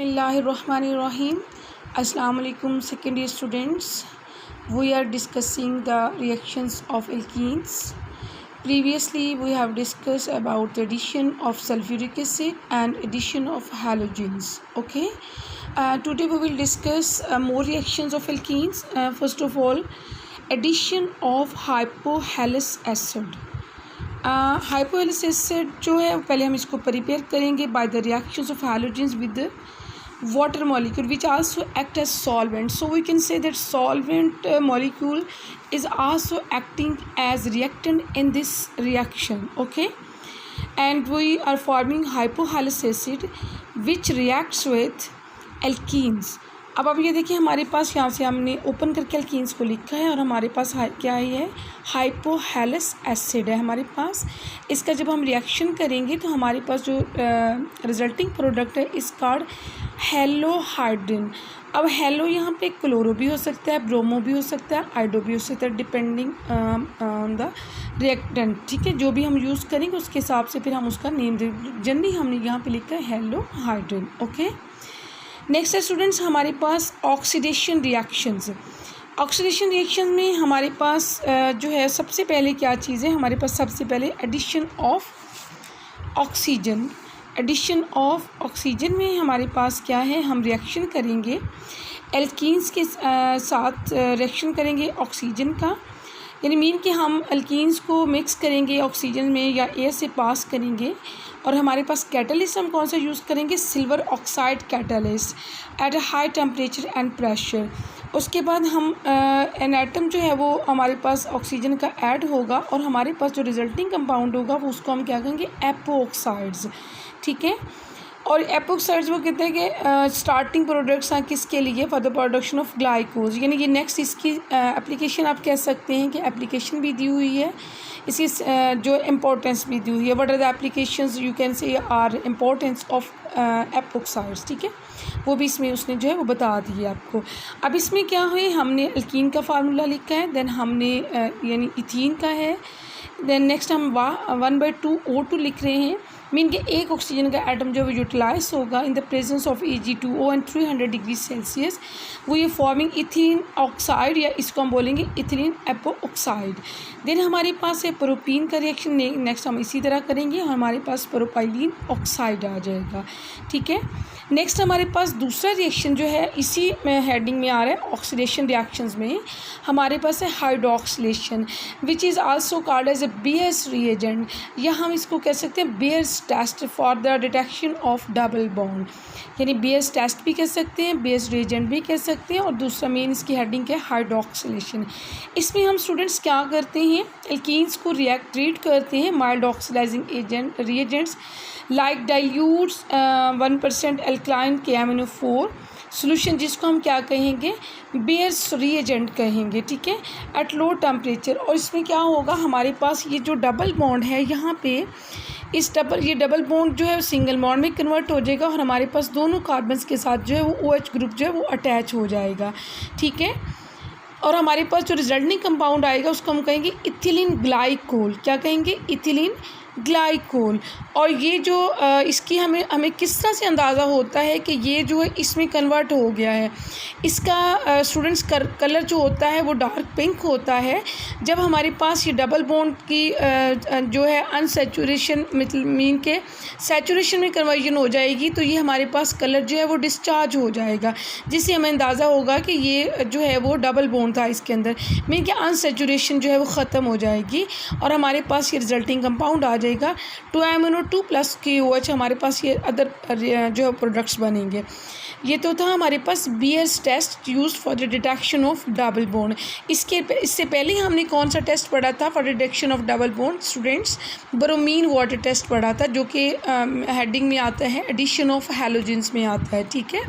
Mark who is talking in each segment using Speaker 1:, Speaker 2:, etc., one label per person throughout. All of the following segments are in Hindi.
Speaker 1: Bismillahirrahmanirrahim. Assalamu alaikum second year students. We are discussing the reactions of alkenes. Previously we have discussed about the addition of sulfuric acid and addition of halogens. Okay. Today we will discuss more reactions of alkenes. First of all, addition of hypohalous acid. Hypohalous acid जो है पहले हम इसको प्रिपेयर करेंगे by the reactions of halogens with water molecule which also act as solvent. So we can say that solvent molecule is also acting as reactant in this reaction. Okay, and we are forming hypohalous acid which reacts with alkenes. अब आप ये देखिए हमारे पास यहाँ से हमने ओपन करके अल्कीन्स को लिखा है और हमारे पास क्या है हाइपोहैलस एसिड है हमारे पास. इसका जब हम रिएक्शन करेंगे तो हमारे पास जो रिजल्टिंग प्रोडक्ट है इस कॉल्ड हेलोहाइड्रिन. अब हेलो यहाँ पे क्लोरो भी हो सकता है, ब्रोमो भी हो सकता है, आइडो भी हो सकता है, डिपेंडिंग ऑन द रिएक्टेंट. ठीक है, जो भी हम यूज़ करेंगे उसके हिसाब से फिर हम उसका नेम दे. जनरली हमने यहाँ पे लिखा है हेलोहाइड्रिन. ओके, नेक्स्ट है स्टूडेंट्स हमारे पास ऑक्सीडेशन रिएक्शंस. ऑक्सीडेशन रिएक्शन में हमारे पास जो है सबसे पहले क्या चीज़ है, हमारे पास सबसे पहले addition of oxygen. Addition of oxygen में हमारे पास क्या है, हम रिएक्शन करेंगे एल्कीन्स के साथ रिएक्शन करेंगे ऑक्सीजन का, यानी मीन कि हम अल्कीन्स को मिक्स करेंगे ऑक्सीजन में या एयर से पास करेंगे. और हमारे पास कैटलिस्ट हम कौन सा यूज़ करेंगे, silver oxide catalyst at a high temperature and pressure. उसके बाद हम एन एटम जो है वो हमारे पास ऑक्सीजन का ऐड होगा और हमारे पास जो रिजल्टिंग कंपाउंड होगा वो उसको हम क्या कहेंगे एपोक्साइड्स. ठीक है, और एपोक्साइड्स वो कहते हैं कि स्टार्टिंग प्रोडक्ट्स हैं किसके लिए, फॉर द प्रोडक्शन ऑफ ग्लाइकोज. यानी ये नेक्स्ट इसकी एप्लीकेशन आप कह सकते हैं कि एप्लीकेशन भी दी हुई है, इसकी जो इम्पोर्टेंस भी दी हुई है. What are the applications you can say or importance of epoxides. ठीक है, वो भी इसमें उसने जो है वो बता दी है आपको. अब इसमें क्या है, हमने अल्कीन का फार्मूला लिखा है, देन हमने यानी इथीन का है, देन नेक्स्ट हम 1/2 O2 लिख रहे हैं. मीन के एक ऑक्सीजन का एटम जो है यूटिलाइज होगा इन the presence of Ag2O and 300 degree Celsius. वो ये फॉर्मिंग इथिलीन ऑक्साइड या इसको हम बोलेंगे इथिलीन एपोक्साइड. देन हमारे पास है प्रोपीन का रिएक्शन, नेक्स्ट हम इसी तरह करेंगे और हमारे पास प्रोपाइलीन ऑक्साइड आ जाएगा. ठीक है, नेक्स्ट हमारे पास दूसरा रिएक्शन जो है इसी में हेडिंग में आ रहा है ऑक्सीडेशन रिएक्शंस में. हमारे पास है hydroxylation which is also called as a Baeyer's reagent, या हम इसको कह सकते हैं Baeyer's test for the detection of double bond. यानी बेयर्स टेस्ट भी कह सकते हैं, बेयर्स रिएजेंट भी कह सकते हैं. और दूसरा मेन इसकी हेडिंग है हाइड्रोक्सिलेशन. इसमें हम स्टूडेंट्स क्या करते हैं, एल्कीन्स को ट्रीट करते हैं mild oxidising agent reagents like dilutes 1% alkaline KMnO4 solution, जिसको हम क्या कहेंगे बेयर्स रिएजेंट कहेंगे. ठीक है, एट लो टेम्परेचर. और इसमें क्या होगा, हमारे पास ये जो डबल बॉन्ड है यहाँ पे ये डबल बॉन्ड जो है सिंगल बॉन्ड में कन्वर्ट हो जाएगा और हमारे पास दोनों कार्बन्स के साथ जो है वो OH ग्रुप जो है वो अटैच हो जाएगा. ठीक है, और हमारे पास जो रिजल्टिंग कंपाउंड आएगा उसको हम कहेंगे इथिलीन ग्लाइकोल. क्या कहेंगे, इथिलीन ग्लाइकोल. और ये जो इसकी हमें किस तरह से अंदाज़ा होता है कि ये जो है इसमें कन्वर्ट हो गया है. इसका स्टूडेंट्स कलर जो होता है वो डार्क पिंक होता है. जब हमारे पास ये डबल बॉन्ड की जो है अनसेचुरेशन मीन के सेचुरेशन में कन्वर्जन हो जाएगी तो ये हमारे पास कलर जो है वो डिस्चार्ज हो जाएगा, जिससे हमें अंदाज़ा होगा कि ये जो है वो डबल बॉन्ड था इसके अंदर. मीन के अनसेचुरेशन जो है वो ख़त्म हो जाएगी और हमारे पास ये रिजल्टिंग कंपाउंड आ जाएगा 2MnO2 + KOH. हमारे पास ये अदर जो है प्रोडक्ट्स बनेंगे. ये तो था हमारे पास Baeyer's test used for the detection of double bond. इससे पहले हमने कौन सा टेस्ट पढ़ा था for detection of double bond students, bromine water test पढ़ा था जो कि हेडिंग में आता है एडिशन ऑफ हैलोजेंस में आता है. ठीक है,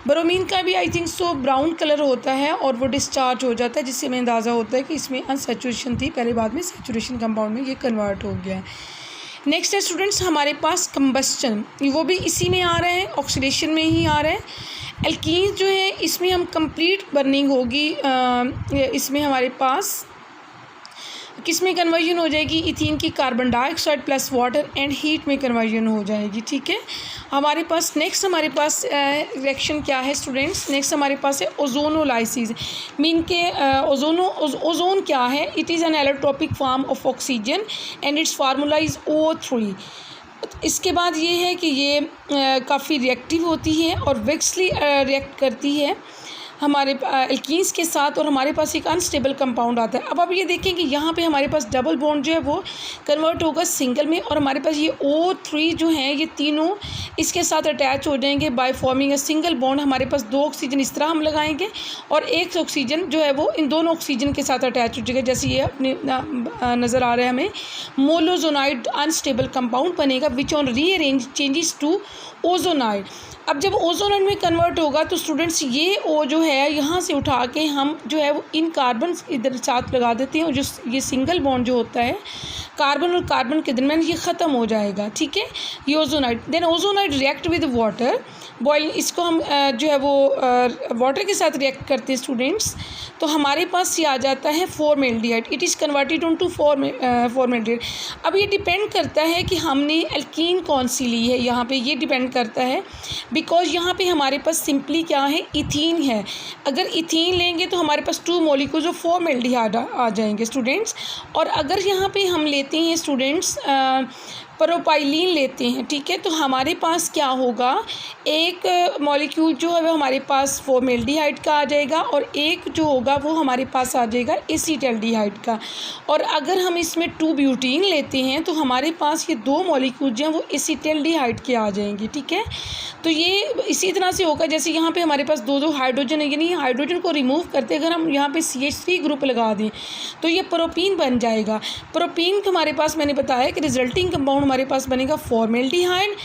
Speaker 1: ब्रोमीन का भी I think so brown colour होता है और वो डिस्चार्ज हो जाता है, जिससे हमें अंदाज़ा होता है कि इसमें अनसेचुरेशन थी, पहले बाद में सेचुरेशन कंपाउंड में ये कन्वर्ट हो गया है. नेक्स्ट है स्टूडेंट्स हमारे पास कंबस्टन, वो भी इसी में आ रहा है, ऑक्सीडेशन में ही आ रहा है. एल्कीन जो है इसमें हम कंप्लीट बर्निंग होगी. इसमें हमारे पास किस में कन्वर्जन हो जाएगी, इथीन की carbon dioxide plus water and heat में कन्वर्जन हो जाएगी। ठीक है, हमारे पास नेक्स्ट रिएक्शन क्या है स्टूडेंट्स, नेक्स्ट हमारे पास है ओजोनोलाइसिस। मीन के ओजोन क्या है, it is an allotropic form of oxygen and it's formula is O3। इसके बाद ये है कि ये काफ़ी रिएक्टिव होती है और विक्सली रिएक्ट करती है हमारे एल्कीन्स के साथ, और हमारे पास एक अनस्टेबल कंपाउंड आता है। अब आप ये देखें कि यहाँ पे हमारे पास डबल बॉन्ड जो है वो कन्वर्ट होगा सिंगल में, और हमारे पास ये O3 जो हैं ये तीनों इसके साथ अटैच हो जाएंगे by forming a single bond. हमारे पास 2 ऑक्सीजन इस तरह हम लगाएंगे और एक ऑक्सीजन जो है वो इन दोनों ऑक्सीजन के साथ अटैच हो जाएगा, जैसे ये अपने नज़र आ रहा है हमें। मोलोजोनाइड अनस्टेबल कंपाउंड बनेगा which on rearrange changes to ozonide. अब जब ओजोनाइड में कन्वर्ट होगा तो स्टूडेंट्स ये O जो है यहाँ से उठा के हम जो है वो इन कार्बन इधर साथ लगा देते हैं, और जो ये सिंगल बॉन्ड जो होता है कार्बन और कार्बन के दरमियान ये ख़त्म हो जाएगा। ठीक है, ये ozonide. Then ozonide react with water boiling, इसको हम जो है वो वाटर के साथ रिएक्ट करते हैं स्टूडेंट्स, तो हमारे पास ये आ जाता है formaldehyde. It is converted into formaldehyde. अब ये डिपेंड करता है कि हमने एल्कीन कौन सी ली है, यहाँ पे ये डिपेंड करता है बिकॉज यहाँ पे हमारे पास सिंपली क्या है, इथीन है। अगर इथीन लेंगे तो हमारे पास 2 मॉलिक्यूल्स ऑफ फॉर्मेल्डिहाइड आ जाएंगे स्टूडेंट्स। और अगर यहाँ पे हम लेते हैं स्टूडेंट्स प्रोपाइलीन लेते हैं, ठीक है, तो हमारे पास क्या होगा, एक मॉलिक्यूल जो है वो हमारे पास फॉर्मेल्डिहाइड का आ जाएगा और एक जो होगा वो हमारे पास आ जाएगा एसीटल्डिहाइड का। और अगर हम इसमें 2 ब्यूटीन लेते हैं तो हमारे पास ये 2 मॉलिक्यूल जो हैं वो एसीटल्डिहाइड के आ जाएंगे। ठीक है, तो ये इसी तरह से होगा जैसे यहाँ पे हमारे पास 2 हाइड्रोजन है, यानी हाइड्रोजन को रिमूव करते अगर हम यहाँ पे CH3 ग्रुप लगा दें तो ये प्रोपीन बन जाएगा। प्रोपीन का हमारे पास मैंने बताया कि रिजल्टिंग कंपाउंड हमारे पास बनेगा formaldehyde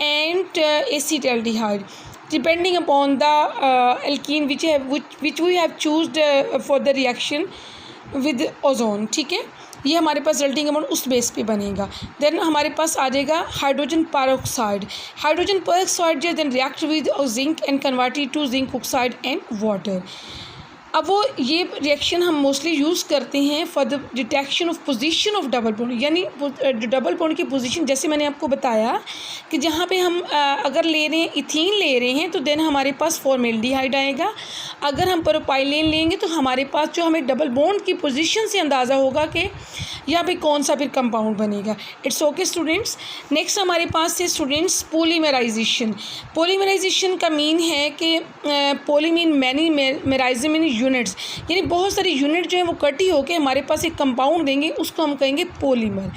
Speaker 1: and acetaldehyde depending upon the alkene which we have chosen for the reaction with ozone. ठीक है, ये हमारे पास रिजल्टिंग अमाउंट उस बेस पे बनेगा। देन हमारे पास आ जाएगा हाइड्रोजन पेरोक्साइड। हाइड्रोजन पेरोक्साइड जो then react with zinc and converted to zinc oxide and water. अब वो ये रिएक्शन हम मोस्टली यूज़ करते हैं for the detection of position of double bond, यानी डबल बॉन्ड की पोजीशन। जैसे मैंने आपको बताया कि जहाँ पे हम अगर ले रहे हैं इथीन ले रहे हैं तो देन हमारे पास फॉर्मेल्डिहाइड आएगा। अगर हम प्रोपाइलीन लेंगे तो हमारे पास जो हमें डबल बॉन्ड की पोजीशन से अंदाज़ा होगा कि यहाँ पे कौन सा फिर कंपाउंड बनेगा। It's okay students. नेक्स्ट हमारे पास है स्टूडेंट्स पॉलीमराइजेशन। पॉलीमराइजेशन का मीन है कि पॉलीमीन मैनी मेराइजमिन यूनिट्स, यानी बहुत सारी यूनिट जो है वो इकट्ठी होकर हमारे पास एक कंपाउंड देंगे, उसको हम कहेंगे पॉलीमर।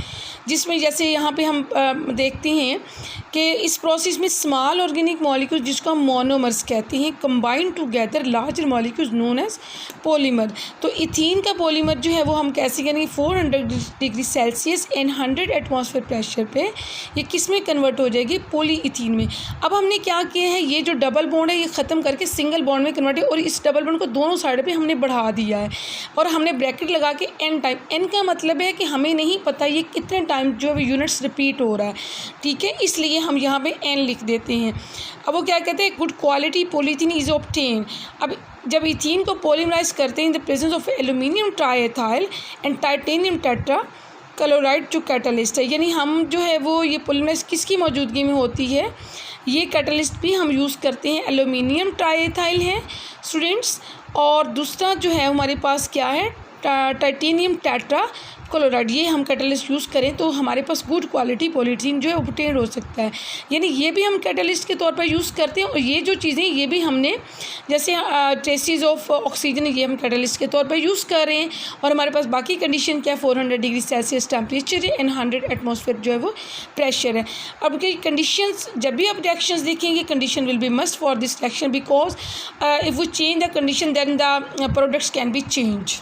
Speaker 1: जिसमें जैसे यहाँ पे हम देखते हैं कि इस प्रोसेस में स्मॉल ऑर्गेनिक मॉलिक्यूल्स जिसको हम मोनोमर्स कहते हैं combine together larger molecules known as polymer. तो इथीन का पॉलीमर जो है वो हम कैसे करेंगे 400 degree Celsius and 100 atmosphere pressure पे ये किस में कन्वर्ट हो जाएगी, पॉलीइथीन में। अब हमने क्या किया है, ये जो डबल बॉन्ड है ये ख़त्म करके सिंगल बॉन्ड में कन्वर्ट है और इस डबल बॉन्ड को दोनों साइड पे हमने बढ़ा दिया है और हमने ब्रैकेट लगा के एन टाइम। एन का मतलब है कि हमें नहीं पता ये कितने टाइम जो है यूनिट्स रिपीट हो रहा है, ठीक है, इसलिए हम यहाँ पे एन लिख देते हैं। अब वो क्या कहते हैं, good quality polythene is obtain. अब जब इथीन को पॉलीमराइज करते हैं in the presence of aluminium triethyl and titanium tetrachloride जो कैटलिस्ट है, यानी हम जो है वो ये पॉलीमराइज किसकी मौजूदगी में होती है, ये कैटलिस्ट भी हम यूज़ करते हैं, एल्यूमिनियम ट्राइएथाइल है स्टूडेंट्स, और दूसरा जो है हमारे पास क्या है टाइटेनियम टेट्रा क्लोराइड, ये हम कैटलिस्ट यूज़ करें तो हमारे पास गुड क्वालिटी पॉलीथीन जो है ऑब्टेन हो सकता है। यानी ये भी हम कैटलिस्ट के तौर पर यूज़ करते हैं और ये जो चीज़ें ये भी हमने जैसे ट्रेसेस ऑफ ऑक्सीजन ये हम कैटलिस्ट के तौर पर यूज़ कर रहे हैं। और हमारे पास बाकी कंडीशन क्या है, 400 डिग्री सेल्सियस टेम्परेचर है एंड 100 एटमॉस्फेयर जो है वो प्रेशर है। अब की कंडीशंस जब भी आप रिएक्शंस देखेंगे condition will be must for this reaction because if we change the condition then the products can be change.